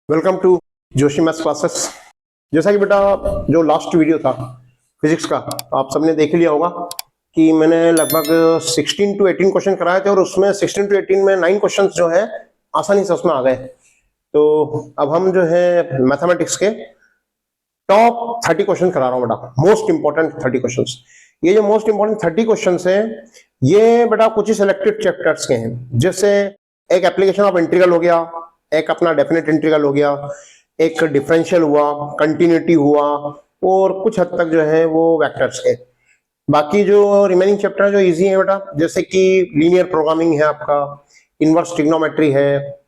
Welcome to Joshi maths classes. जैसा कि बेटा जो लास्ट वीडियो था फिजिक्स का, तो आप सबने देख लिया होगा कि मैंने लगभग 16 to 18 क्वेश्चन कराए थे और उसमें 16 to 18 में 9 क्वेश्चंस जो है आसानी से उसमें आ गए। तो अब हम जो है मैथमेटिक्स के टॉप 30 क्वेश्चन करा रहा हूँ बेटा, मोस्ट इंपॉर्टेंट 30 क्वेश्चंस। ये जो मोस्ट इंपॉर्टेंट 30 क्वेश्चंस हैं ये बेटा कुछ ही सिलेक्टेड चैप्टर्स के हैं। जैसे एक एप्लीकेशन ऑफ इंटीग्रल हो गया, एक अपना डेफिनेट इंटीग्रल हो गया, एक डिफरेंशियल हुआ, कंटिन्यूटी हुआ और कुछ हद तक जो है वो वेक्टर्स के। बाकी जो रिमेनिंग चैप्टर जो इजी है बेटा, जैसे कि लीनियर प्रोग्रामिंग है, आपका इनवर्स ट्रिग्नोमेट्री है,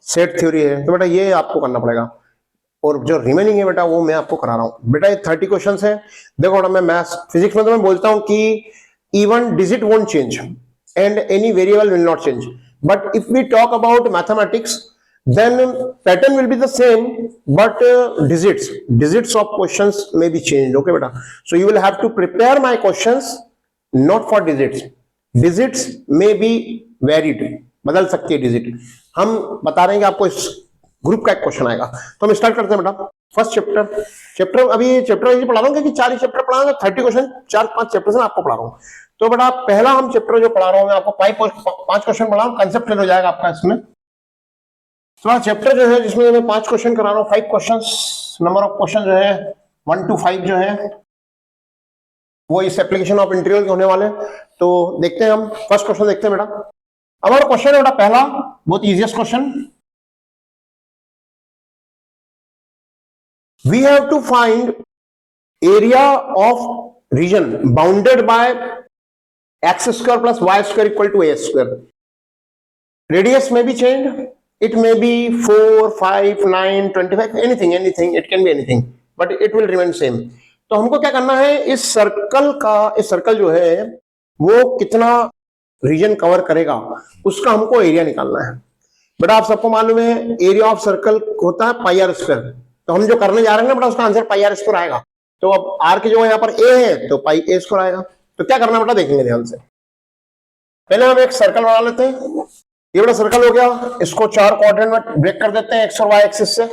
सेट थ्योरी है, तो बेटा ये आपको करना पड़ेगा। और जो रिमेनिंग है बेटा वो मैं आपको करा रहा हूँ। बेटा ये 30 क्वेश्चन है। देखो बेटा, मैं मैथ्स फिजिक्स में तो मैं बोलता हूँ कि even digit won't change and any variable will not change, but if we talk about mathematics then pattern will be the same, but digits of questions may be changed. Okay beta, so you will have to prepare my questions not for digits may be varied, बदल सकती है digit. हम बता रहे हैं कि आपको इस ग्रुप का एक क्वेश्चन आएगा। तो हम स्टार्ट करते हैं बेटा। फर्स्ट चैप्टर अभी चैप्टर पढ़ा रहा हूँ क्योंकि 4 ही चैप्टर पढ़ा रहा हूँ, 30 क्वेश्चन 4-5 चैप्टर से आपको पढ़ा रहा हूँ। तो बेटा पहला हम चैप्टर जो पढ़ा रहा हूँ मैं आपको 5 क्वेश्चन पढ़ा रहा हूँ, कंसेप्ट क्लियर हो जाएगा आपका इसमें। तो चैप्टर जो है जिसमें मैं 5 क्वेश्चन करा रहा हूँ, 5 क्वेश्चंस, नंबर ऑफ क्वेश्चन जो है 1 to 5 जो है वो इस एप्लीकेशन ऑफ इंटीग्रल के होने वाले। तो देखते हैं हम फर्स्ट क्वेश्चन देखते हैं बेटा। हमारा क्वेश्चन है बेटा पहला, बहुत easiest question. We have to find area of region bounded by x square plus y square equal to a square. Radius में भी change, it may be 4, 5, 9, 25, anything, it can be anything, but it will remain same। तो हमको क्या करना है, इस circle जो है वो कितना रीजन कवर करेगा उसका हमको एरिया निकालना है। बेटा आप सबको मालूम है एरिया ऑफ सर्कल होता है पाई आर स्क्वायर। तो हम जो करने जा रहे हैं ना बेटा उसका आंसर पाई आर स्क्वायर आएगा। तो अब आर की जो यहाँ पर ए है तो पाई ए स्क्वायर आएगा। तो क्या करना बेटा देखेंगे ध्यान से। पहले हम एक सर्कल बना लेते हैं। ये बड़ा सर्कल हो गया, इसको 4 क्वाड्रेंट में ब्रेक कर देते हैं एक्स और वाई एक्सिस से।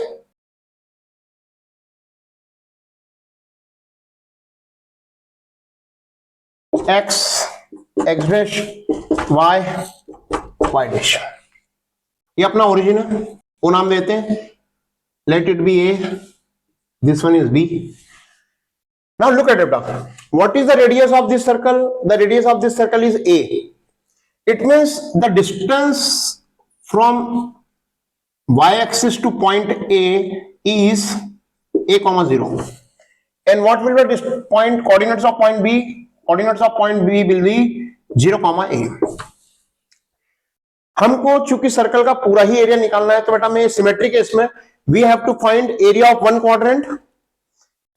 X dash, y y dash, ये अपना ओरिजिन है, वो नाम देते हैं, let it be a, this one is b. Now look at it, what is the radius of this circle? The radius of this circle is a. It means the distance from y-axis to point A is a, 0. And what will be the coordinates of point B? Coordinates of point B will be 0, A. हमको चूंकि circle का पूरा ही area निकालना है तो बेटा मैं symmetry case में we have to find area of one quadrant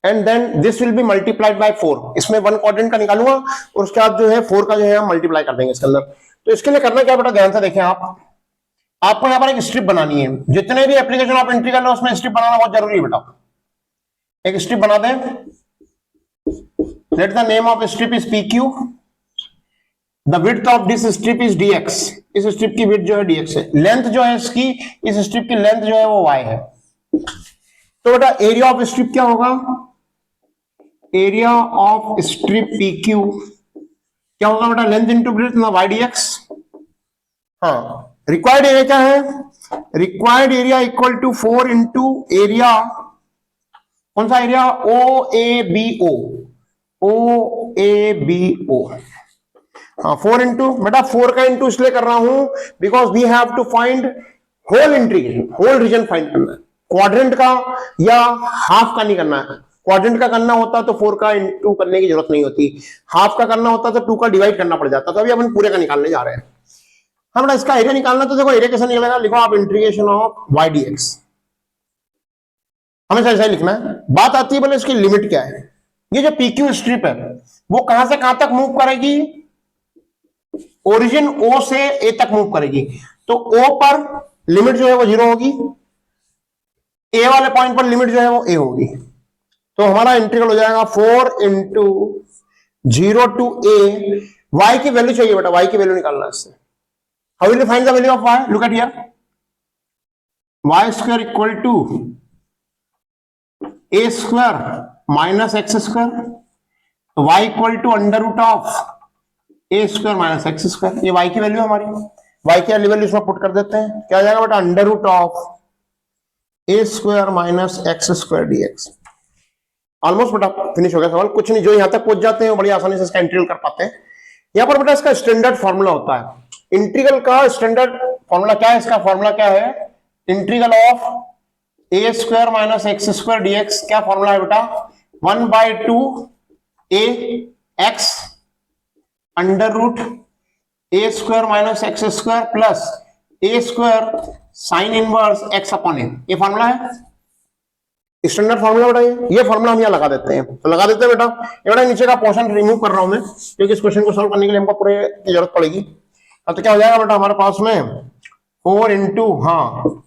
and then this will be multiplied by 4। इसमें 1 quadrant का निकालूंगा और उसके बाद जो है 4 का जो है हम मल्टीप्लाई कर देंगे इसके अंदर। तो इसके लिए करना क्या बेटा, ध्यान से देखें आपको यहां पर एक स्ट्रिप बनानी है। जितने भी एप्लीकेशन ऑफ इंटीग्रल है उसमें स्ट्रिप बनाना बहुत जरूरी है बेटा। एक स्ट्रिप बना दें। Let the name of strip is P Q. The width of this strip is dx। इस स्ट्रिप की विड्थ जो है dx है। लेंथ जो है इसकी, इस स्ट्रिप की लेंथ जो है वो y है। तो बेटा एरिया ऑफ स्ट्रिप क्या होगा? Area of strip P Q क्या होगा बेटा? लेंथ इंटू ब्रेथ ना वाई dx। हाँ, रिक्वायर्ड एरिया क्या है? Required area equal to 4 into area, कौन सा area? O A B O, O A B O. हाँ 4 इंटू, बेटा 4 का इंटू इसलिए कर रहा हूं because we have to find whole integration, whole region find करना है। क्वाड्रेंट का या हाफ का नहीं करना है। क्वाड्रेंट का करना होता तो 4 का इंटू करने की जरूरत नहीं होती, हाफ का करना होता तो 2 का डिवाइड करना पड़ जाता। तो अभी अपन पूरे का निकालने जा रहे हैं। हम इसका एरिया निकालना, तो देखो एरिया कैसे निकलेगा, लिखो आप इंटीग्रेशन ऑफ y dx। हमें ऐसा ही लिखना है। बात आती है बोले इसकी लिमिट क्या है। ये जो PQ स्ट्रिप है वो कहां से कहां तक मूव करेगी? ओरिजिन O से A तक मूव करेगी। तो O पर लिमिट जो है वो 0 होगी, A वाले पॉइंट पर लिमिट जो है वो A होगी। तो हमारा इंटीग्रल हो जाएगा 4 इंटू 0 टू A। y की वैल्यू चाहिए बेटा, y की वैल्यू निकालना है इससे। How will you find the value of y? Look at here, y square equal to a square minus x square, तो y equal to under root of a square minus x square, ये y की value हमारी, y की value इसमें put कर देते हैं, क्या आ जाएगा बेटा under root of a square minus x square dx. Almost बेटा फिनिश हो गया सवाल, कुछ नहीं, जो यहां तक पहुंच जाते हैं बड़ी आसानी से इसका इंटीग्रल कर पाते हैं। यहां पर बेटा इसका स्टैंडर्ड फॉर्मूला होता है इंटीग्रल का, स्टैंडर्ड फॉर्मूला क्या है, इसका फॉर्मूला क्या है, integral of a square minus x square dx, क्या फॉर्मूला है बेटा, 1/2 a x under root a square minus x square plus a square sine inverse x upon a, ये फॉर्मूला है स्टैंडर्ड फॉर्मूला बेटा। ये फॉर्मूला हम यहाँ लगा देते हैं, तो लगा देते हैं बेटा। ये बेटा नीचे का पोर्शन रिमूव कर रहा हूं मैं, क्योंकि इस क्वेश्चन को सॉल्व करने के लिए हमको पूरे की जरूरत पड़ेगी। तो क्या हो जाएगा बेटा हमारे पास में 4 इंटू, हाँ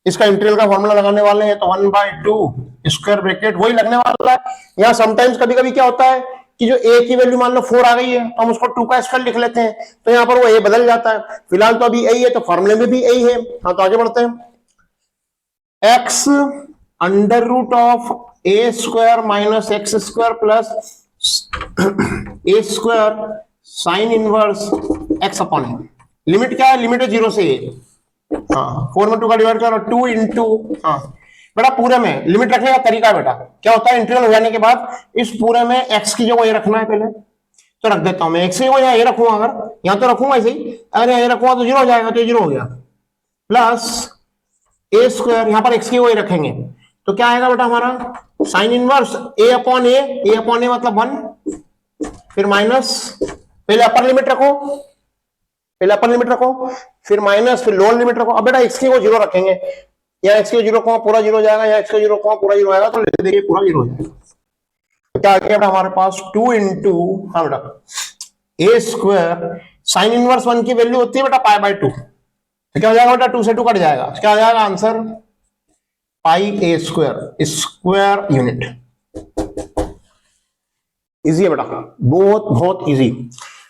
इसका इंटीग्रल का फॉर्मूला लगाने वाले हैं, तो 1/2 स्क्वायर ब्रैकेट वही लगने वाला है। यहाँ समटाइम्स कभी कभी क्या होता है कि जो ए की वैल्यू मान लो 4 आ गई है, तो हम उसको 2 का स्क्वायर लिख लेते हैं, तो यहाँ पर वो ए बदल जाता है। फिलहाल तो अभी ए है, तो फॉर्मूले में भी ए है। हाँ तो आगे बढ़ते हैं। X under root of a square minus x square plus a square sine inverse x upon a, limit क्या है, लिमिट है 0 से ए। हाँ 4 में 2 का डिवाइड करो, 2 इंटू, हाँ बेटा पूरे में लिमिट रखने का तरीका बेटा क्या होता है, इंटीग्रल हो जाने के बाद इस पूरे में एक्स की जगह ये रखना है पहले, तो रख देता हूं मैं एक्स की जगह यहाँ ये रखूंगा, अगर यहाँ तो रखूंगा ऐसे ही, अगर यहाँ ये रखूंगा तो 0 हो जाएगा, तो ये 0 हो गया, प्लस ए स्क्वायर यहाँ पर एक्स की वही रखेंगे, तो क्या आएगा बेटा हमारा साइन इनवर्स ए अपॉन ए मतलब 1, फिर माइनस, पहले अपर लिमिट रखो, पहले अपर लिमिट रखो, फिर माइनस, फिर लोअर लिमिट रखो। अब बेटा एक्स की को 0 रखेंगे, यहाँ एक्स की 0 को पूरा 0 हो जाएगा, यहाँ एक्स की 0 को पूरा 0 आएगा, तो देखिए पूरा 0 हो जाएगा। तो क्या आ गया बेटा हमारे पास 2 इंटू, हाँ बेटा ए स्क्वायर साइन इनवर्स 1 की वैल्यू होती है बेटा π/2, तो क्या हो जाएगा बेटा 2 से 2 कट जाएगा, क्या हो जाएगा आंसर पाई ए स्क्वायर स्क्वायर यूनिट। इजी है बेटा, बहुत बहुत इजी,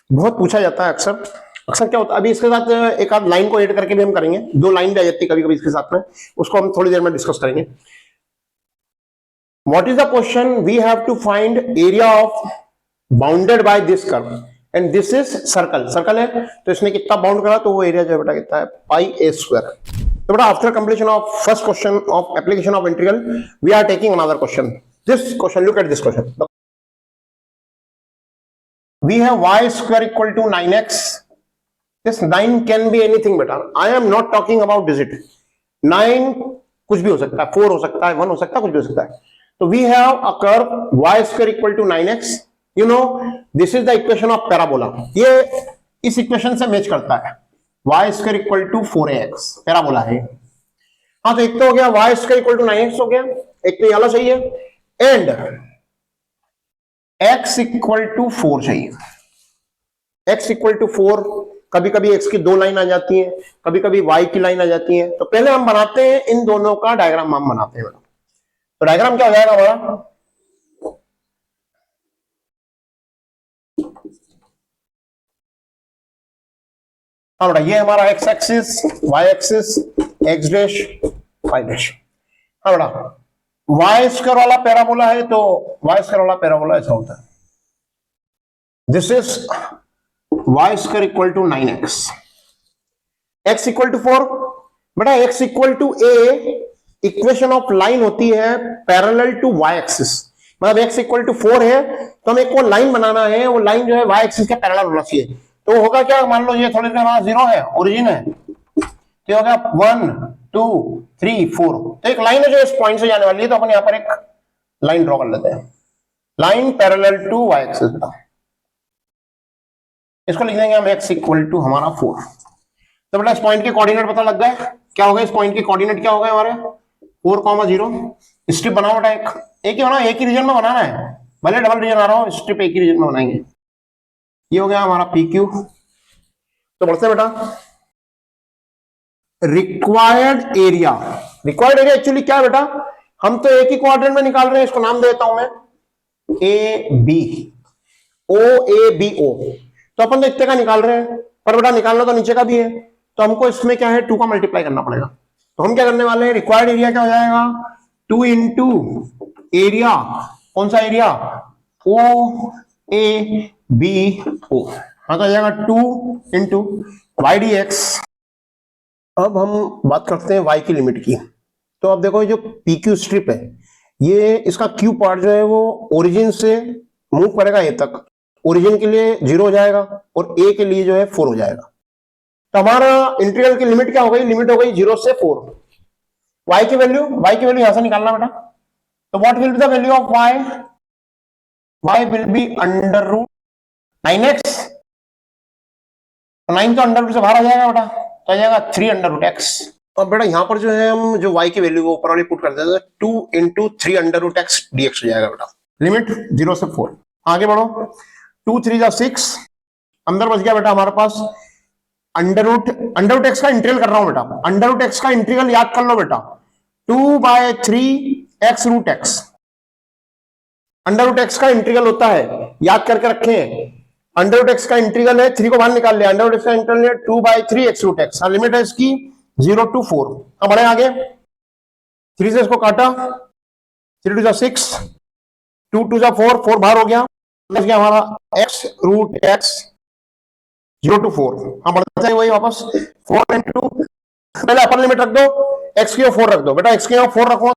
बहुत पूछा जाता है अक्सर। अक्सर क्या होता है, अभी इसके साथ एक आध लाइन को ऐड करके भी हम करेंगे, 2 लाइन भी आ जाती है कभी कभी इसके साथ में, उसको हम थोड़ी देर में डिस्कस करेंगे। What is the question, we have to find area of bounded by this curve and this is circle, circle है तो इसने कितना बाउंड करा, तो वो एरिया जो है बेटा कितना है पाई ए स्क्वायर। तो बेटा after completion of first question of application of integral we are taking another question, this question, look at this question. We have y square equal to 9x. This 9 can be anything बेटा, I am not talking about digit. 9 कुछ भी हो सकता है, 4 हो सकता है, 1 हो सकता है, कुछ भी हो सकता है। तो we have a curve y square equal to 9x. You know, this is the equation of parabola. ये इस इक्वेशन से मैच करता है, y square equal to 4ax, parabola है। हाँ तो एक तो हो गया y square equal to 9x हो गया, एक तो ये वाला सही है, एंड x इक्वल टू 4 चाहिए, x इक्वल टू 4, कभी कभी x की 2 लाइन आ जाती है, कभी कभी y की लाइन आ जाती है, तो पहले हम बनाते हैं इन दोनों का डायग्राम, हम बनाते हैं। तो डायग्राम क्या हो जाएगा हमारा, हाँ बेटा ये हमारा x axis, y axis, x dash, y dash. हाँ बेटा y स्क्वायर वाला पैराबोला है, तो y स्क्वायर वाला पैराबोला ऐसा होता है, this is y square equal to 9x, x equal to 4, बेटा x equal to a equation of line होती है पैरेलल टू y एक्सिस, मतलब x इक्वल टू 4 है, तो हमें को लाइन बनाना है, वो लाइन जो है y एक्सिस के पैरेलल होना चाहिए। तो होगा क्या, मान लो ये थोड़ी देर हमारा 0 है, ओरिजिन है, तो होगा 1 2 3 4, तो एक लाइन है जो इस पॉइंट से जाने वाली है, तो अपन यहाँ पर एक लाइन ड्रॉ कर लेते हैं, line parallel to y axis बेटा, इसको लिख देंगे हम x इक्वल टू हमारा 4। तो बेटा इस पॉइंट के कोऑर्डिनेट पता लग गए, क्या हो गए इस पॉइंट के कोऑर्डिनेट, क्या हो गए हमारे 4,0। स्ट्रिप बनाओ बेटा, एक ही बनाओ, एक ही रीजन में बनाना है, भले डबल रीजन आ रहा हो, स्ट्रिप एक ही रीजन में बनाएंगे। ये हो गया हमारा PQ। तो बढ़ते बेटा, required area, required area actually क्या है बेटा, हम तो एक ही क्वाड्रेंट में निकाल रहे हैं, इसको नाम देता हूं मैं AB, OABO, तो अपन तो इतने का निकाल रहे हैं, पर बेटा निकालना तो नीचे का भी है, तो हमको इसमें क्या है 2 का मल्टीप्लाई करना पड़ेगा, तो हम क्या करने वाले हैं, रिक्वायर्ड एरिया क्या हो जाएगा, 2 इंटू एरिया, कौन सा area, O A B O, हाँ तो आ जाएगा 2 इंटू वाई डी एक्स। अब हम बात करते हैं y की लिमिट की। तो अब देखो जो पी क्यू स्ट्रिप है, ये इसका क्यू पार्ट जो है वो ओरिजिन से मूव करेगा ए तक, ओरिजिन के लिए 0 हो जाएगा और ए के लिए जो है 4 हो जाएगा। तो हमारा इंटीग्रल की लिमिट क्या हो गई, लिमिट हो गई 0 से 4। y की वैल्यू यहां से निकालना बेटा। तो what will be the value of y will be under root 9x, 9 तो अंडर रूट से बाहर आ जाएगा बेटा, तो आ जाएगा 3 अंडर रूट x। अब बेटा यहां पर जो है हम जो y की वैल्यू ऊपर वाली पुट कर देते हैं, 2 into 3 under root x dx हो जाएगा बेटा, लिमिट 0 से 4। आगे बढ़ो, 2 3 जा 6, अंदर बच गया बेटा हमारे पास अंडर रूट एक्स का इंटीग्रल कर रहा हूं बेटा, अंडर रूट एक्स का इंटीग्रल याद कर लो बेटा, 2/3 x root x, under root x का इंटीग्रल होता है, याद करके रखें, अंडर रूट एक्स का इंटीग्रल है, 3 को बाहर निकाल लिया, अंडर रूट एक्स का इंटीग्रल है 2/3 x रूट एक्स, लिमिट है इसकी 0 to 4। अब बढ़े आगे, 3 से इसको काटा, 3 2 जा 6, 2 2 जा 4, 4 बाहर हो गया, बच गया हमारा x रूट एक्स 0 to 4। हम बढ़ते हैं वही वापस, 4 इंटू, पहले अपर लिमिट रख दो, x की 4 रख दो बेटा, x की 4 रखो,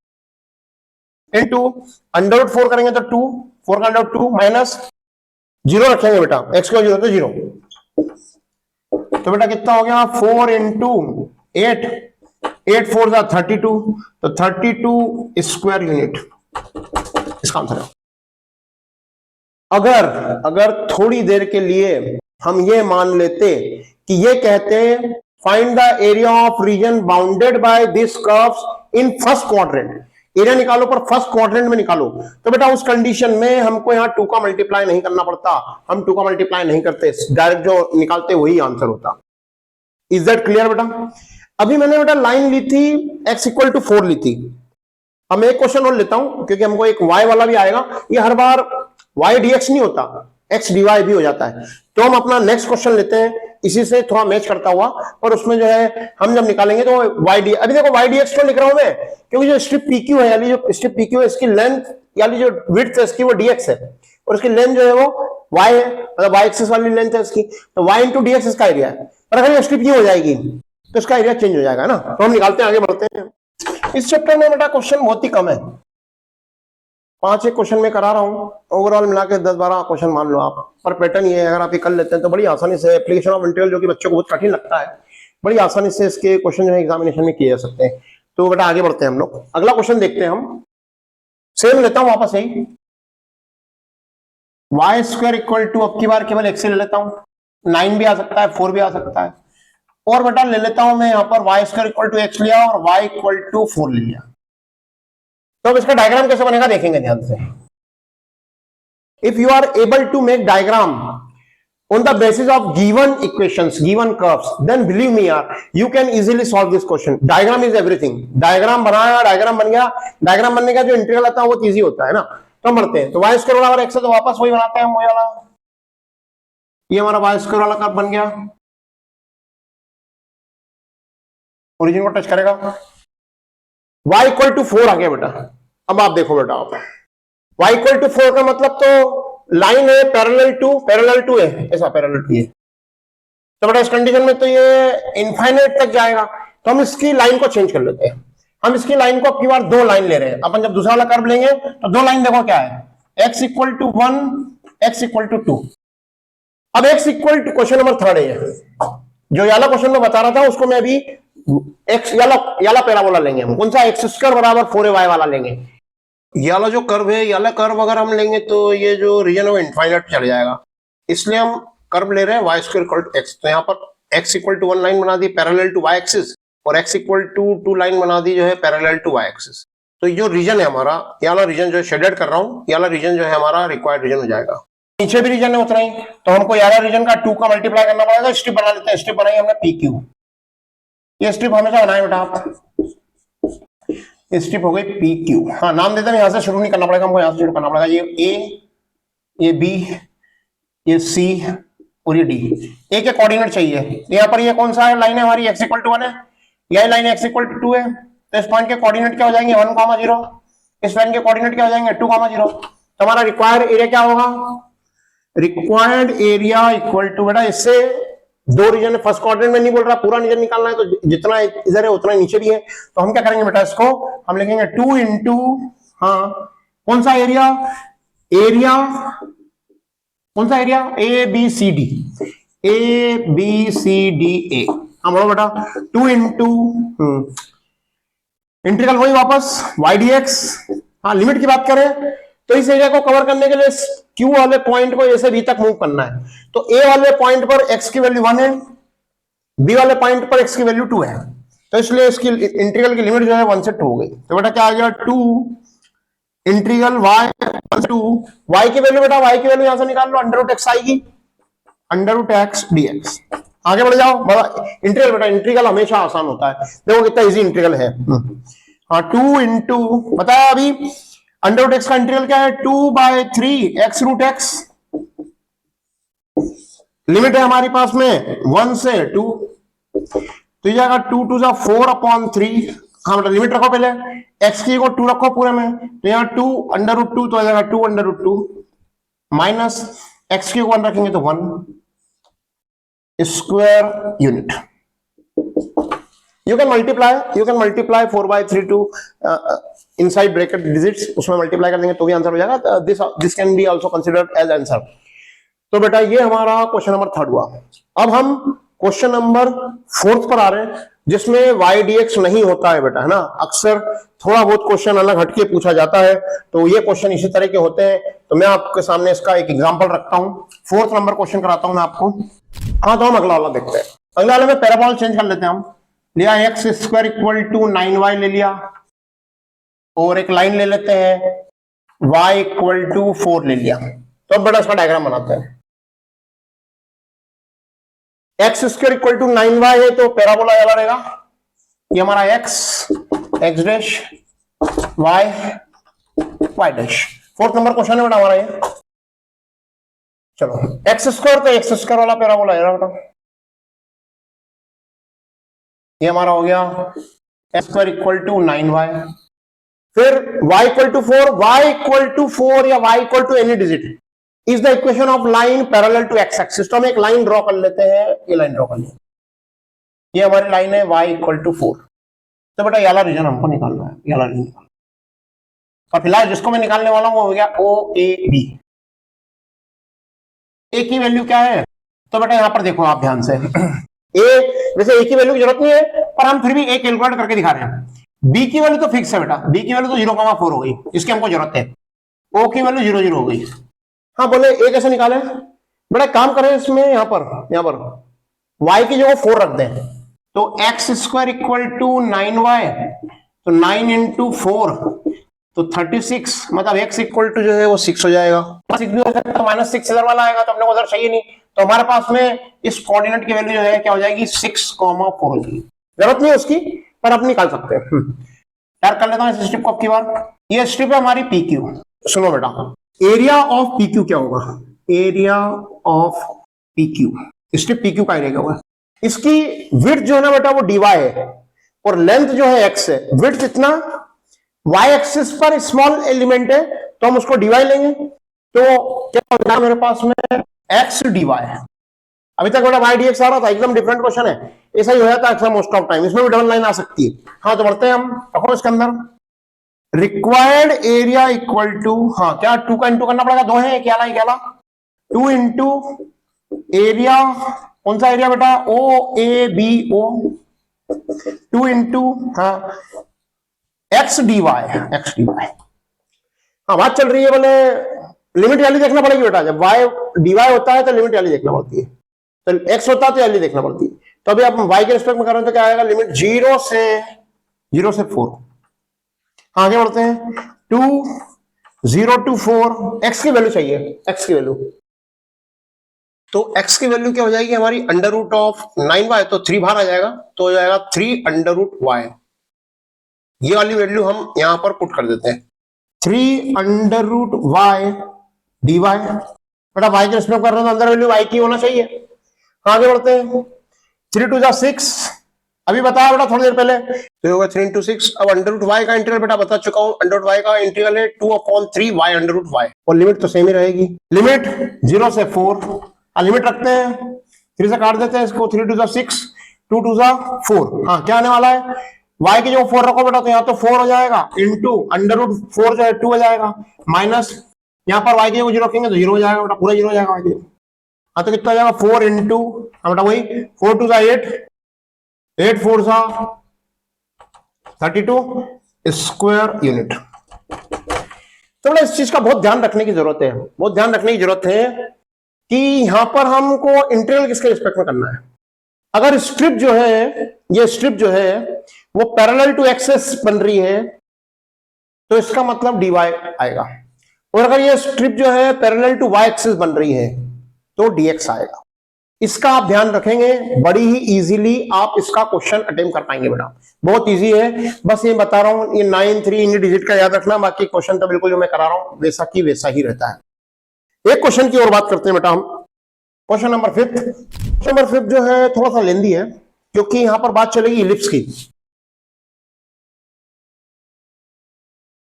इंटू अंडर रूट 4 करेंगे तो 2, 4 का अंडर रूट 2 माइनस 0 रखेंगे बेटा, x का 0 तो 0, तो बेटा कितना हो गया, 4 इंटू 8, 8 4 जा 32, तो 32 स्क्वायर यूनिट इसका आंसर है। अगर थोड़ी देर के लिए हम ये मान लेते कि ये कहते find the area of region bounded by this curves in first quadrant, area निकालो पर फर्स्ट क्वाड्रेंट में निकालो, तो बेटा उस कंडीशन में हमको यहाँ 2 का मल्टीप्लाई नहीं करना पड़ता, हम 2 का मल्टीप्लाई नहीं करते, डायरेक्ट जो निकालते वही आंसर होता। इज दैट क्लियर बेटा? अभी मैंने बेटा लाइन ली थी x इक्वल टू 4 ली थी, अब मैं एक क्वेश्चन और लेता हूं क्योंकि हमको एक y वाला भी आएगा, ये हर बार y dx नहीं होता, x dy भी हो जाता है। तो हम अपना नेक्स्ट क्वेश्चन लेते हैं इसी से थोड़ा मैच करता हुआ, और उसमें जो है हम जब निकालेंगे तो y डी, अभी देखो y dx क्यों लिख रहा हूं मैं, क्योंकि जो स्ट्रिप PQ है, यानी जो स्ट्रिप PQ है इसकी लेंथ यानी जो विड्थ है इसकी वो dx है, और इसकी लेंथ जो है वो y है, मतलब y एक्सिस वाली लेंथ है इसकी, तो y इंटू dx इसका एरिया है। पर अगर ये स्ट्रिप ये हो जाएगी तो इसका एरिया चेंज हो जाएगा ना, तो हम निकालते हैं, आगे बढ़ते हैं। इस चैप्टर में बेटा क्वेश्चन बहुत ही कम है, 5-1 क्वेश्चन में करा रहा हूं, ओवरऑल मिला के 10-12 क्वेश्चन मान लो आप, पर पैटर्न ये है, अगर आप ये कर लेते हैं तो बड़ी आसानी से एप्लीकेशन ऑफ इंटीग्रल जो कि बच्चों को बहुत कठिन लगता है, बड़ी आसानी से इसके क्वेश्चन जो है एग्जामिनेशन में किए जा सकते हैं। तो बेटा आगे बढ़ते हैं हम लोग, अगला क्वेश्चन देखते हैं हम, सेम लेता हूं वापस यही, वाई स्क्वायर इक्वल टू, अब की बार केवल एक्स ले लेता हूं, 9 भी आ सकता है 4 भी आ सकता है, और बेटा ले लेता हूं मैं यहाँ पर y square equal to x लिया और वाई इक्वल टू 4 ले लिया। तो अब इसका डायग्राम कैसे बनेगा देखेंगे ध्यान से। If you are able to make diagram on the basis of given equations, given curves, then believe me yaar, you can easily solve this question. Diagram is everything. Diagram बनाया, डायग्राम बन गया, diagram बनने का जो integral आता है वो easy होता है ना, तो हम बढ़ते हैं। तो y स्क्वायर बराबर x है, तो वापस वही बनाते हैं हम, वही वाला, ये हमारा y स्क्वायर वाला कर्व बन गया, ओरिजिन को टच करेगा, y इक्वल टू 4 आ गया बेटा। अब आप देखो बेटा, आप y इक्वल टू 4 का मतलब तो लाइन है पैरेलल टू है, ऐसा पैरेलल टू है, तो बेटा इस कंडीशन में तो ये इनफाइनाइट तक जाएगा, तो हम इसकी लाइन को चेंज कर लेते हैं, हम इसकी लाइन को अब की बार 2 लाइन ले रहे हैं, अपन जब दूसरा वाला कर्व लेंगे तो 2 लाइन देखो क्या है, x equal to 1, x equal to 2। अब x equal to, question number 3 है, जो याला क्वेश्चन में बता रहा था उसको मैं अभी x याला पैराबोला लेंगे हम, कौन सा, एक्स स्क्वायर बराबर 4ay वाला लेंगे। याला जो कर्व है, याला कर्व अगर हम लेंगे तो ये जो रीजन है वो इनफाइनाइट चल जाएगा, इसलिए हम कर्व ले रहे हैं y square equal to x। तो यहाँ पर x इक्वल टू 1 लाइन बना दी पैरेलल टू y एक्सिस, और x इक्वल टू 2 लाइन बना दी जो है पैरेलल टू y एक्सिस। तो ये जो रीजन है हमारा, ये वाला रीजन जो शेडेड कर रहा हूँ, ये वाला रीजन जो है हमारा रिक्वायर्ड रीजन हो जाएगा। नीचे भी रीजन है उतना ही, तो हमको ये वाला रीजन का 2 का मल्टीप्लाई करना पड़ेगा। स्ट्रिप बना लेते हैं, स्ट्रिप बनाई हमने PQ, ये स्ट्रिप हमेशा बनाए बेटा आप, स्ट्रिप हो गई PQ। हाँ नाम देते हैं, यहां से शुरू नहीं करना पड़ेगा हमको, यहां से शुरू करना पड़ेगा, ये A, ये B, ये C और ये D, A के कोऑर्डिनेट चाहिए। यहाँ पर ये कौन सा है लाइन है हमारी, x इक्वल टू 1 है, यह लाइन x इक्वल टू 2 है, तो इस पॉइंट के कोऑर्डिनेट क्या हो जाएंगे 1,0, इस लाइन के कोऑर्डिनेट क्या हो जाएंगे 2,0। तो हमारा रिक्वायर्ड एरिया क्या होगा, रिक्वायर्ड एरिया इक्वल टू, बेटा इससे दो रीजन है, फर्स्ट क्वाड्रेंट में नहीं बोल रहा, पूरा रीजन निकालना है, तो जितना इधर है उतना नीचे भी है, तो हम क्या करेंगे बेटा, इसको हम लिखेंगे 2 इंटू, हाँ कौन सा एरिया, एरिया कौन सा area, A B C D, A B C D A, हाँ बोलो बेटा 2 इंटू इंटीग्रल वही वापस y dx, हाँ लिमिट की बात करें तो इस एरिया को कवर करने के लिए Q वाले पॉइंट को ऐसे B तक मूव करना है, तो A वाले पॉइंट पर x की वैल्यू 1 है, B वाले पॉइंट पर x की वैल्यू 2 है, तो इसलिए इसकी इंटीग्रल की लिमिट जो है 1 से 2 हो गई। तो बेटा क्या आ गया 2 इंटीग्रल y टू y की वैल्यू, बेटा y की वैल्यू यहां से निकाल लो, अंडर रूट एक्स आएगी, अंडर रूट एक्स dx। आगे बढ़ जाओ, बड़ा इंटीग्रल, बेटा इंटीग्रल हमेशा आसान होता है, देखो कितना इजी इंटीग्रल है। हाँ 2 इंटू बताया अभी, अंडर रूट एक्स का इंटीग्रल क्या है 2/3 एक्स रूट एक्स, लिमिट है हमारे पास में 1 से 2, तो ये जाएगा 2 2 जा 4/3, हाँ बेटा लिमिट रखो पहले, एक्स की को 2 रखो पूरे में, तो यहाँ 2 अंडर रूट 2 तो आ जाएगा 2 अंडर रूट 2 माइनस एक्स की को 1 रखेंगे तो 1 square unit. You can multiply 4/3 to inside bracket digits, उसमें मल्टीप्लाई कर देंगे तो भी आंसर हो जाएगा, this can be also considered as answer. तो बेटा ये हमारा क्वेश्चन नंबर 3 हुआ। अब हम क्वेश्चन नंबर 4 पर आ रहे हैं, जिसमें y dx नहीं होता है बेटा, है ना, अक्सर थोड़ा बहुत क्वेश्चन अलग हटके पूछा जाता है, तो ये क्वेश्चन इसी तरह के होते हैं, तो मैं आपके सामने इसका एक एग्जांपल रखता हूं, 4th नंबर क्वेश्चन कराता हूं मैं आपको। हाँ तो हम अगला वाला देखते हैं, अगला वाले में पैराबोल चेंज कर लेते हैं, हम लिया x square equal to 9y ले लिया, और एक लाइन ले लेते हैं y इक्वल टू 4 ले लिया। तो अब बेटा इसका डायग्राम बनाते हैं, x square equal to 9y है तो पैराबोला वाला रहेगा, ये हमारा x dash y dash. 4th number question है बेटा हमारा ये। चलो एक्स स्क्वायर, तो एक्स स्क्वायर वाला पैराबोला है बेटा, ये हमारा हो गया x square equal to 9y, फिर y equal to 4, y equal to 4 या y equal to any digit is the equation of line parallel to x axis. तो हम एक लाइन ड्रॉ कर लेते हैं, ये लाइन ड्रॉ कर लिया, ये हमारी लाइन है y इक्वल टू 4। तो बेटा ये वाला रीजन हमको निकालना है, ये वाला रीजन निकालना, और फिलहाल जिसको मैं निकालने वाला हूं वो हो गया OAB। ए की वैल्यू क्या है, तो बेटा यहां पर देखो आप ध्यान से, ए वैसे ए की वैल्यू की जरूरत नहीं है, पर हम फिर भी ए कैलकुलेट करके दिखा रहे हैं। बी की वैल्यू तो फिक्स है बेटा, बी की वैल्यू तो 0,4 हो गई, इसकी हमको जरूरत है। ओ की वैल्यू 0,0 हो गई। हाँ बोले ए कैसे निकाले, बेटा काम करें इसमें, यहां पर y की जगह 4 रख दें, तो x square equal to 9y, तो 9 इंटू 4 तो 36, मतलब x इक्वल टू जो है वो 6 हो जाएगा, 6 भी हो सकता है, -6 इधर वाला आएगा तो अपने को उधर चाहिए नहीं, तो हमारे पास में इस कोऑर्डिनेट की वैल्यू जो है क्या हो जाएगी 6,4 हो जाएगी, जरूरत नहीं है उसकी पर आप निकाल सकते हैं। यार कर लेता हूं इस स्ट्रिप को अब की बार, ये स्ट्रिप है हमारी PQ। सुनो बेटा, एरिया ऑफ PQ क्या होगा, area of PQ, strip PQ का एरिया क्या होगा, इसकी विड्थ जो है ना बेटा वो dy है, और लेंथ जो है x है, विड्थ इतना, y एक्सिस पर स्मॉल एलिमेंट है तो हम उसको dy लेंगे, तो क्या होगा मेरे पास में x dy है। अभी तक बेटा y dx आ रहा था, एकदम डिफरेंट क्वेश्चन है, ऐसा ही हो जाता है मोस्ट ऑफ टाइम, इसमें भी डबल लाइन आ सकती है। हाँ तो बढ़ते हैं हम, रखो इसके अंदर रिक्वायर्ड एरिया इक्वल टू, हाँ क्या 2 का इंटू करना पड़ेगा, 2 है क्या ला 2 इंटू एरिया, कौन सा एरिया बेटा OABO, 2 इंटू हाँ एक्स dy। हाँ बात चल रही है, बोले लिमिट वैल्यू देखना पड़ेगी बेटा, जब y dy होता है तो लिमिट वैल्यू देखना पड़ती है, तो x होता है तो वैल्यू देखना पड़ती है। तो अभी आप y के रिस्पेक्ट में कर रहे हैं तो क्या आएगा, लिमिट 0 से 4। आगे बढ़ते हैं, 0 to 4, x की वैल्यू चाहिए, x की वैल्यू, तो x की वैल्यू क्या हो जाएगी हमारी अंडर रूट ऑफ 9y, तो 3 बाहर आ जाएगा, तो हो जाएगा 3 अंडर रूट y। ये वाली वैल्यू हम यहां पर पुट कर देते हैं, 3 अंडर रूट y dy। बेटा y के रिस्पेक्ट कर रहे हैं तो अंदर वैल्यू y की होना चाहिए। आगे बढ़ते हैं, 3 2 जा 6, अभी बताया बेटा थोड़ी देर पहले, तो होगा 3 into 6। अब अंडर रूट वाई का इंटीग्रल बेटा बता चुका हूं, अंडर रूट वाई का इंटीग्रल है 2/3 वाई अंडर रूट वाई, और लिमिट तो सेम ही रहेगी, लिमिट 0 से 4, लिमिट रखते हैं 3 से काट देते हैं इसको, 3 2 6, 2 2 4। हाँ क्या आने वाला है, y की जो 4 रखो बेटा तो यहाँ तो 4 हो जाएगा, इंटू अंडर रूट 4 जो है 2 हो जाएगा, माइनस यहाँ पर y की को 0 रखेंगे तो 0 हो जाएगा बेटा, पूरा 0 हो जाएगा y की। हाँ तो कितना हो जाएगा 4 इंटू बेटा वही 4 2 8, 8 4 32 स्क्वायर यूनिट। तो बेटा इस चीज का बहुत ध्यान रखने की जरूरत है, बहुत ध्यान रखने की जरूरत है कि यहां पर हमको इंटीग्रल किसके रिस्पेक्ट में करना है। अगर स्ट्रिप जो है, ये स्ट्रिप जो है वो पैरेलल टू एक्सेस बन रही है तो इसका मतलब dy आएगा, और अगर ये स्ट्रिप जो है पैरेलल टू y एक्सेस बन रही है तो dx आएगा। इसका आप ध्यान रखेंगे, बड़ी ही इजीली आप इसका क्वेश्चन अटेम्प्ट कर पाएंगे बेटा, बहुत इजी है। बस ये बता रहा हूं, ये 9 3 इंग्लिश डिजिट का याद रखना, बाकी क्वेश्चन तो बिल्कुल जो मैं करा रहा हूं वैसा की वैसा ही रहता है। एक क्वेश्चन की और बात करते हैं बेटा हम, क्वेश्चन नंबर 5। क्वेश्चन नंबर 5 जो है थोड़ा सा लेंदी है क्योंकि यहां पर बात चलेगी इलिप्स की।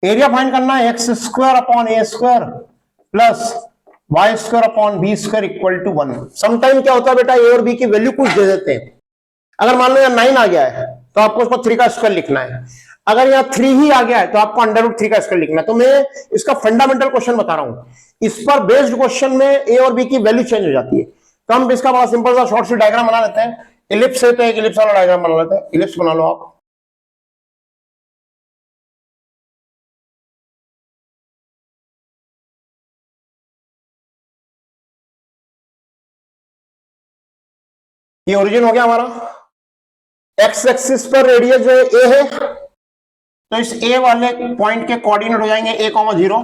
एरिया फाइंड करना है x square upon a square plus y square upon b square equal to 1। Sometime क्या होता है बेटा, ए और बी की वैल्यू कुछ दे देते हैं। अगर मान लो यहाँ 9 आ गया है तो आपको उसको 3 का स्क्वायर लिखना है, अगर यहाँ 3 ही आ गया है तो आपको अंडर रूट 3 का स्क्वायर लिखना है। तो मैं इसका फंडामेंटल क्वेश्चन बता रहा हूं, इस पर बेस्ड क्वेश्चन में ए और बी की वैल्यू चेंज हो जाती है। तो हम इसका बड़ा सिंपल सा शॉर्ट सी डायग्राम बना लेते हैं, इलिप्स है तो एक इलिप्स वाला डायग्राम बना लेते हैं। इलिप्स बना लो आप, ये ओरिजिन हो गया हमारा, एक्स एक्सिस पर रेडियस जो है ए है तो इस ए वाले पॉइंट के कोऑर्डिनेट हो जाएंगे a, 0।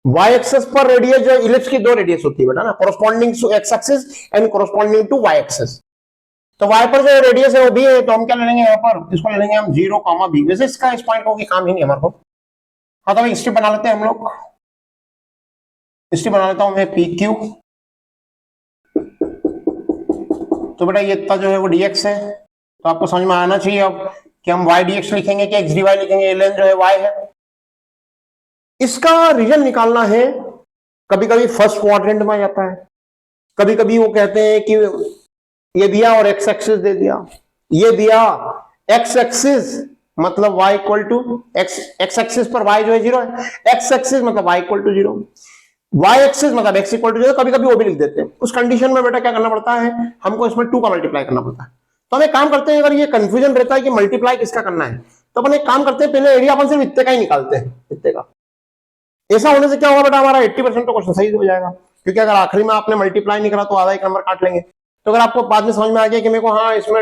वाई एक्सिस पर रेडियस जो इलिप्स की 2 रेडियस होती है बेटा ना, corresponding to x axis and corresponding to y axis. तो वाई पर जो रेडियस है वो भी है, तो हम क्या ले लेंगे यहाँ पर, इसको ले लेंगे हम 0, b। वैसे इसका इस पॉइंट को काम ही नहीं हमारे को। हाँ तो स्ट्रिप बना लेते हैं हम लोग, स्ट्रिप बना लेता हूं मैं पी क्यू। तो बेटा ये इतना जो है वो dx है, तो आपको समझ में आना चाहिए अब कि हम y dx लिखेंगे कि x dy लिखेंगे, ln जो है y है। इसका रीजन निकालना है, कभी कभी फर्स्ट क्वाड्रेंट में आ जाता है, कभी कभी वो कहते हैं कि ये दिया और x एक्सिस दे दिया, ये दिया x एक्सिस मतलब y equal to x axis पर y जो है 0 है, x एक्सिस मतलब y equal to 0, y axis मतलब x इक्वल टू 0, कभी कभी वो भी लिख देते हैं। उस कंडीशन में बेटा क्या करना पड़ता है, हमको इसमें 2 का मल्टीप्लाई करना पड़ता है। तो हम एक काम करते हैं, अगर ये कंफ्यूजन रहता है कि मल्टीप्लाई किसका करना है तो अपन एक काम करते हैं, पहले एरिया अपन सिर्फ इतने का ही निकालते हैं, इतने का। ऐसा होने से क्या होगा बेटा, हमारा 80% तो क्वेश्चन सही हो जाएगा, क्योंकि अगर आखिरी में आपने मल्टीप्लाई नहीं करा तो आधा एक नंबर काट लेंगे। तो अगर आपको बाद में समझ में आ गया कि मेरे को हाँ इसमें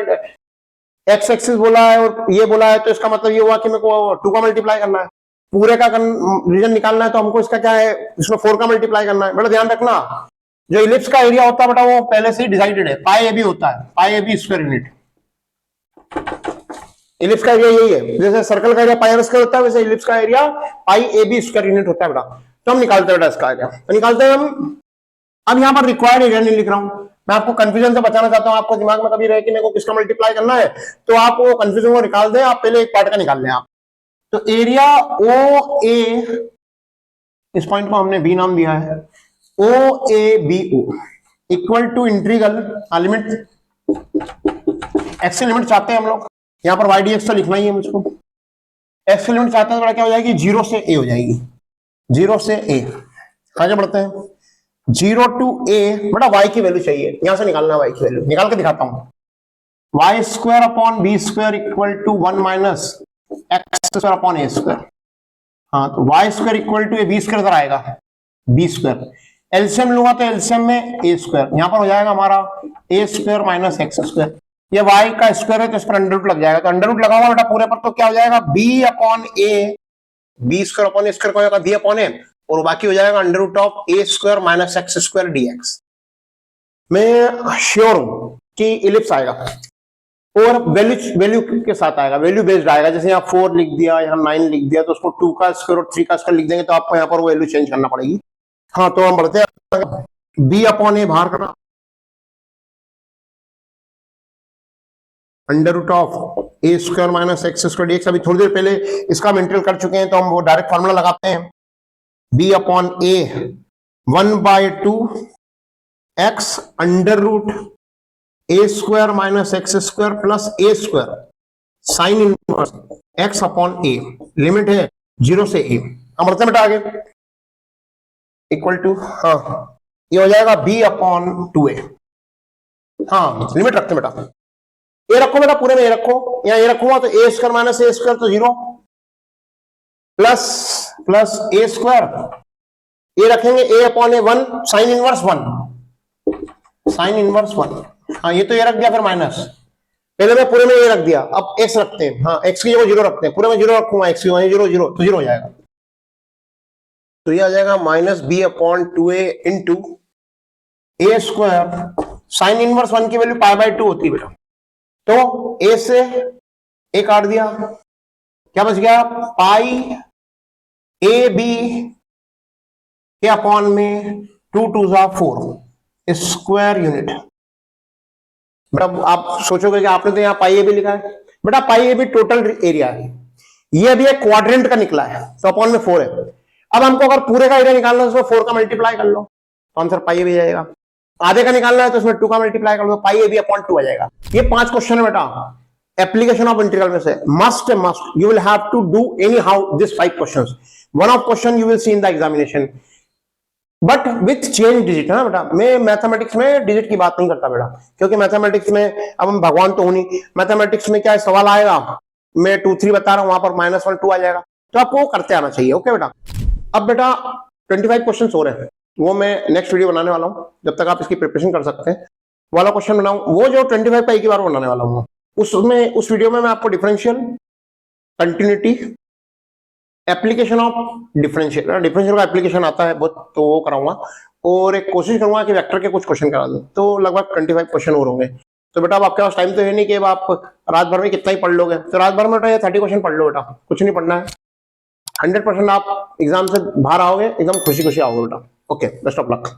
एक्स एक्सिस बोला है और ये बोला है तो इसका मतलब ये हुआ कि मेरे को 2 का मल्टीप्लाई करना है, पूरे का रीजन निकालना है तो हमको इसका क्या है, इसमें 4 का मल्टीप्लाई करना है। बेटा ध्यान रखना, जो इलिप्स का एरिया होता है बेटा वो पहले से ही डिसाइडेड है, पाई ए बी होता है, pi a b square unit. Ellipse का एरिया यही है, जैसे सर्कल का एरिया पाई आर स्क्वायर होता है वैसे इलिप्स का area pi a b square unit होता है बेटा। तो हम निकालते हैं बेटा इसका एरिया, तो निकालते हैं हम। अब यहाँ पर रिक्वायर्ड एरिया नहीं लिख रहा हूं, मैं आपको कंफ्यूजन से बचाना चाहता हूं, आपको दिमाग में कभी रहे कि मेरे को किसका मल्टीप्लाई करना है तो आप वो कंफ्यूजन को निकाल दें, आप पहले एक पार्ट का निकाल लें आप। तो एरिया ओ ए, इस पॉइंट को हमने बी नाम दिया है, O A B O equal to integral limit x की लिमिट चाहते हैं हम लोग, यहाँ पर वाई डी एक्स तो लिखना ही है मुझको। एक्स की लिमिट चाहते हैं तो क्या हो जाएगी, 0 से a हो जाएगी, 0 से a। आगे बढ़ते हैं, 0 टू a, बेटा y की वैल्यू चाहिए, यहां से निकालना है y की वैल्यू, निकाल के दिखाता हूं। Y square upon b square equal to 1 minus x square upon a square. हाँ तो y square equal to b square इधर आएगा, बी स्क्वायर, एलसीएम लूंगा तो एलसीएम में ए स्क्वायर, यहां पर हो जाएगा हमारा ए स्क्वायर माइनस एक्स स्क्वायर। ये y का स्क्वायर है तो इस पर अंडर रूट लग जाएगा, तो अंडर रूट लगा हुआ बेटा पूरे पर, तो क्या हो जाएगा b upon a, b square upon a square को होगा b अपॉन ए, और बाकी हो जाएगा under root of a square minus x square dx. मैं श्योर हूं कि इलिप्स आएगा और वैल्यू के साथ आएगा, वैल्यू बेस्ड आएगा। जैसे यहाँ 4 लिख दिया, यहाँ 9 लिख दिया, तो उसको 2 का स्क्वायर और 3 का स्क्वायर लिख देंगे तो आपको यहाँ पर वो वैल्यू चेंज करना पड़ेगी। हाँ तो हम बढ़ते हैं, b अपॉन ए बाहर करना, under root of a square minus x square dx. अभी थोड़ी देर पहले इसका हम इंटीग्रल कर चुके हैं, तो हम वो डायरेक्ट फॉर्मूला लगाते हैं, b upon a 1/2 x under root a square minus x square plus a square sine inverse x upon a. Limit है 0 से a। हम रखते हैं बेटा आगे इक्वल टू, हाँ ये हो जाएगा b अपॉन 2a। हाँ लिमिट रखते हैं बेटा, ए रखो बेटा, पूरे में ए रखो, यहाँ ए रखूंगा तो ए स्क्वायर माइनस ए स्क्वायर तो 0 प्लस ए स्क्वायर, ए रखेंगे a upon A 1 sign inverse 1। हाँ ये तो ये रख दिया, फिर माइनस, पहले मैं पूरे में ये रख दिया, अब x रखते हैं, हाँ x की जगह 0 रखते हैं, पूरे में 0 रखूंगा, x की वहीं 0 0 तो 0 हो जाएगा। तो ये आ जाएगा minus b upon 2a into a square sine inverse 1 की वैल्यू π/2 होती है बेटा, तो a से a काट दिया, क्या बच गया पाई ए बी के अपॉन में 2 2 4 स्क्वायर यूनिट। बेटा आप सोचोगे कि आपने तो यहाँ पाई ए बी लिखा है, बेटा पाई ए बी टोटल एरिया है, ये अभी एक क्वाड्रेंट का निकला है तो अपॉन में 4 है। अब हमको अगर पूरे का एरिया निकालना है तो उसमें 4 का मल्टीप्लाई कर लो तो आंसर पाई ए बी जाएगा, आधे का निकालना है तो उसमें 2 का मल्टीप्लाई कर लो, पाई ए बी अपॉन 2 आ जाएगा। ये 5 क्वेश्चन है बेटा एप्लीकेशन ऑफ इंटीग्रल में से, must you will have to do anyhow this 5 questions, one of question you will see in the examination but with change digit. है बेटा, मैं मैथमेटिक्स में डिजिट की बात नहीं करता बेटा, क्योंकि मैथमेटिक्स में अब हम भगवान तो हूं नहीं, मैथमेटिक्स में क्या है सवाल आएगा, मैं 2 3 बता रहा हूं, वहां पर -1 2 आ जाएगा, तो आपको वो करते आना चाहिए। ओके बेटा, अब बेटा 25 क्वेश्चन हो रहे हैं, वो मैं नेक्स्ट वीडियो बनाने वाला हूँ, जब तक आप इसकी प्रिपरेशन कर सकते हैं वाला क्वेश्चन बनाऊं, वो जो 25 का एक ही बार बनाने वाला हूँ, उसमें उस वीडियो में मैं आपको differential, continuity, application of differential का एप्लीकेशन आता है बहुत, तो वो कराऊंगा, और एक कोशिश करूंगा कि वेक्टर के कुछ क्वेश्चन करा दूं, तो लगभग 25 क्वेश्चन और होंगे। तो बेटा अब आपके पास टाइम तो है नहीं कि अब आप रात भर में कितना ही पढ़ लोगे, तो रात भर में बेटा 30 क्वेश्चन पढ़ लो बेटा, कुछ नहीं पढ़ना है, 100% आप एग्जाम से बाहर आओगे, एकदम खुशी खुशी आओगे बेटा। Okay, best of luck.